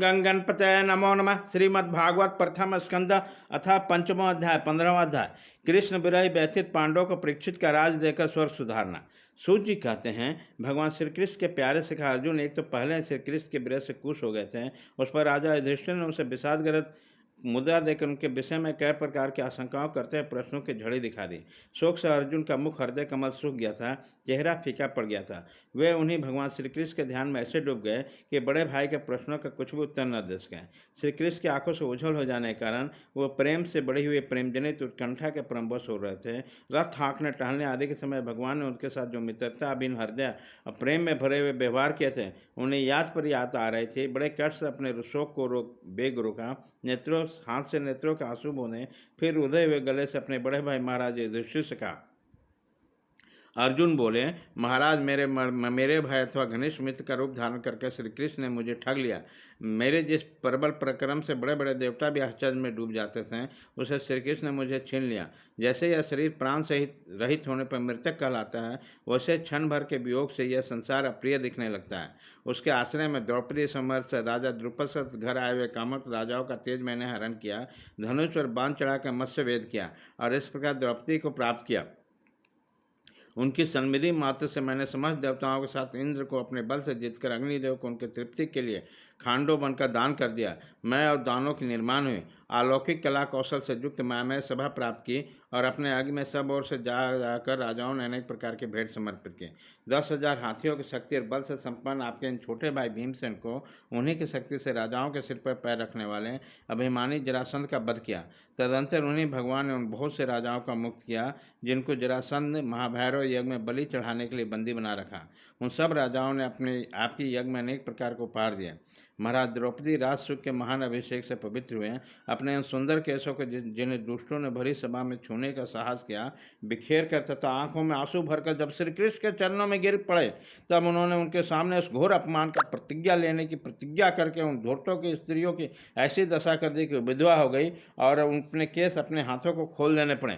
गं गणपतये नमो नमः। श्रीमद्भागवत प्रथम स्कंद अथ पंचमो अध्याय 15वां अध्याय। कृष्ण विरह व्यथित पांडवों को परीक्षित का राज देकर स्वर्ग सुधारना। सूत जी कहते हैं, भगवान श्री कृष्ण के प्यारे सिखा अर्जुन एक तो पहले श्री कृष्ण के विरह से खुश हो गए थे। उस पर राजा युधिष्ठिर ने उसे विषादग्रस्त मुद्रा देकर उनके विषय में कई प्रकार की आशंकाओं करते हुए प्रश्नों की झड़ी दिखा दी। शोक से अर्जुन का मुख हृदय कमल सूख गया था, चेहरा फीका पड़ गया था। वे उन्हीं भगवान श्री कृष्ण के ध्यान में ऐसे डूब गए कि बड़े भाई के प्रश्नों का कुछ भी उत्तर न दे सके। श्री कृष्ण की आंखों से उज्जवल हो जाने के कारण वो प्रेम से बढ़ी हुई प्रेम जनित उत्कंठा के परमवश हो रहे थे। रथ हाँकने टहलने आदि के समय भगवान ने उनके साथ जो मित्रता बिन हृदय और प्रेम में भरे हुए व्यवहार किए थे, उन्हें याद पर याद आ रही थी। बड़े कष्ट से अपने शोक को बेग रोका। नेत्रों हाथ से नेत्रों के आंसू बूंदे, फिर उदय हुए गले से अपने बड़े भाई महाराज युधिष्ठिर से कहा। अर्जुन बोले, महाराज मेरे भाई अथवा घनिष्ठ मित्र का रूप धारण करके श्री कृष्ण ने मुझे ठग लिया। मेरे जिस प्रबल प्रक्रम से बड़े बड़े देवता भी आश्चर्य में डूब जाते थे, उसे श्री कृष्ण ने मुझे छीन लिया। जैसे यह शरीर प्राण सहित रहित होने पर मृतक कहलाता है, वैसे क्षण भर के वियोग से यह संसार अप्रिय दिखने लगता है। उसके आश्रय में द्रौपदी समर्थ राजा द्रुपद से घर आए हुए कामक राजाओं का तेज मैंने हरण किया, धनुष पर बांध चढ़ाकर मत्स्य वेद किया और इस प्रकार द्रौपदी को प्राप्त किया। उनकी सन्निधि मात्र से मैंने समस्त देवताओं के साथ इंद्र को अपने बल से जीतकर अग्निदेव को उनके तृप्ति के लिए खांडो बनकर दान कर दिया। मैं और दानों की निर्माण हुई। अलौकिक कला कौशल से युक्त मैं सभा प्राप्त की और अपने आगे में सब ओर से जाकर राजाओं ने अनेक प्रकार के भेंट समर्पित किए। 10,000 हाथियों की शक्ति और बल से संपन्न आपके इन छोटे भाई भीमसेन को उन्हीं की शक्ति से राजाओं के सिर पर पैर रखने वाले अभिमानी जरासंध का वध किया। तदंतर उन्हीं भगवान ने उन बहुत से राजाओं का मुक्त किया जिनको जरासंध महाभैरव यज्ञ में बलि चढ़ाने के लिए बंदी बना रखा। उन सब राजाओं ने अपने आपकी यज्ञ में अनेक प्रकार को उपहार दिए। महाराज द्रौपदी राजसुख के महान अभिषेक से पवित्र हुए। अपने उन सुंदर केशों को जिन्हें दुष्टों ने भरी सभा में छूने का साहस किया, बिखेर कर तथा आंखों में आंसू भरकर जब श्री कृष्ण के चरणों में गिर पड़े, तब उन्होंने उनके सामने उस घोर अपमान का प्रतिज्ञा लेने की प्रतिज्ञा करके उन धूर्तों की स्त्रियों की ऐसी दशा कर दी कि विधवा हो गई और अपने केस अपने हाथों को खोल देने पड़े।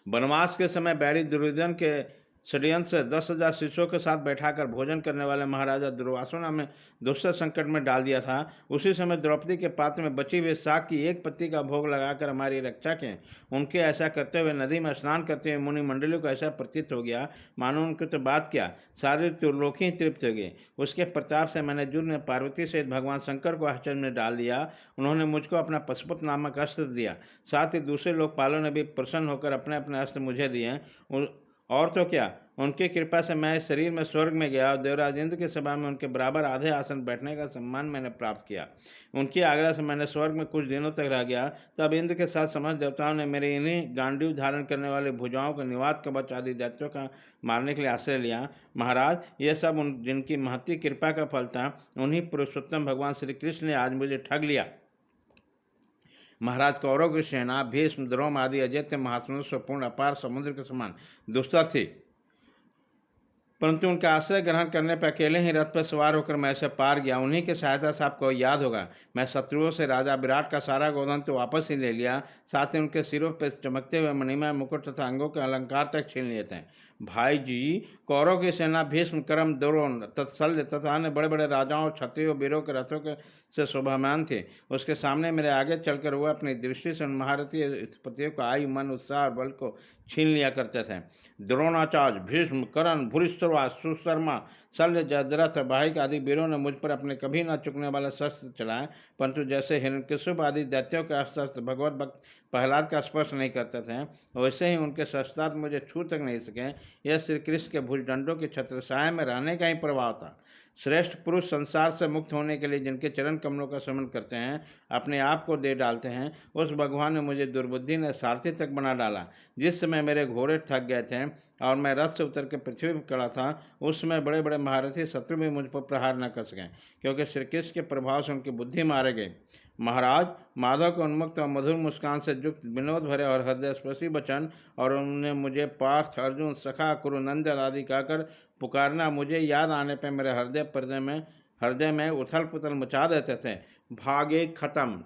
वनवास के समय बैरी दुर्योधन के षड्यंत्र से 10,000 शिष्यों के साथ बैठाकर भोजन करने वाले महाराजा दुर्वासु ने हमें दुष्ट संकट में डाल दिया था। उसी समय द्रौपदी के पात्र में बची हुई शाक की एक पत्ती का भोग लगाकर हमारी रक्षा की। उनके ऐसा करते हुए नदी में स्नान करते हुए मुनि मंडलियों को ऐसा प्रतीत हो गया मानो उनकी तो बात क्या, सारी त्रिलोकी ही तृप्त हो गई। उसके प्रताप से मैंने युद्ध में पार्वती सहित भगवान शंकर को आश्चर्य में डाल दिया। उन्होंने मुझको अपना पशुपत नामक अस्त्र दिया। साथ ही दूसरे लोकपालों ने भी प्रसन्न होकर अपने अपने अस्त्र मुझे दिए। और तो क्या, उनकी कृपा से मैं इस शरीर में स्वर्ग में गया और देवराज इंद्र की सभा में उनके बराबर आधे आसन बैठने का सम्मान मैंने प्राप्त किया। उनकी आज्ञा से मैंने स्वर्ग में कुछ दिनों तक रह गया। तब इंद्र के साथ समस्त देवताओं ने मेरे इन्हीं गांडीव धारण करने वाले भुजाओं को निवात कवच आदि दैत्यों का मारने के लिए आश्रय लिया। महाराज, यह सब जिनकी महती कृपा का फल था, उन्हीं पुरुषोत्तम भगवान श्री कृष्ण ने आज मुझे ठग लिया। महाराज, कौरव की सेना भीष्म द्रोण आदि अजैत्य महात्मत्वपूर्ण अपार समुद्र के समान दुस्तर थी, परंतु उनका आश्रय ग्रहण करने पर अकेले ही रथ पर सवार होकर मैं ऐसे पार गया। उन्हीं की सहायता से आपको याद होगा, मैं शत्रुओं से राजा विराट का सारा गोधन तो वापस ही ले लिया, साथ ही उनके सिरों पर चमकते हुए मणिमय मुकुट तथा अंगों के अलंकार तक छीन लिए थे। भाई जी, कौरव की सेना भीष्म कर्म द्रोण तत्शल्य तथा अन्य बड़े बड़े राजाओं क्षत्रियों वीरों के रथों के से शोभामान थे। उसके सामने मेरे आगे चलकर वह अपनी दृष्टि से उन महारथी स्थिपतियों को आयु मन उत्साह और बल को छीन लिया करते थे। द्रोणाचार्य भीष्म कर्ण भूरिश्रवा सुशर्मा शल्य जयद्रथ वाहिक आदि वीरों ने मुझ पर अपने कभी न चुकने वाले शस्त्र चलाए, परंतु जैसे हिरण्यकशिपु आदि दैत्यों के अस्त्र भगवत भक्त प्रहलाद का स्पर्श नहीं करते थे, वैसे ही उनके शस्त्रास्त्र मुझे छू तक नहीं सके। यह श्री कृष्ण के भुजदंडों की छत्रछाया में रहने का ही प्रभाव था। श्रेष्ठ पुरुष संसार से मुक्त होने के लिए जिनके चरण कमलों का स्मरण करते हैं, अपने आप को दे डालते हैं, उस भगवान ने मुझे दुर्बुद्धि ने सारथी तक बना डाला। जिस समय मेरे घोड़े थक गए थे और मैं रथ से उतर के पृथ्वी पर खड़ा था, उस समय बड़े बड़े महारथी शत्रु भी मुझ पर प्रहार न कर सकें, क्योंकि श्री कृष्ण के प्रभाव से उनकी बुद्धि मारे गई। महाराज, माधव के उन्मुक्त और मधुर मुस्कान से युक्त विनोद भरे और हृदय स्पर्शी वचन और उन्होंने मुझे पार्थ अर्जुन सखा कुरुनंदन आदि कहकर पुकारना मुझे याद आने पर मेरे हृदय में उथल पुथल मचा देते थे। भाग 1 खत्म।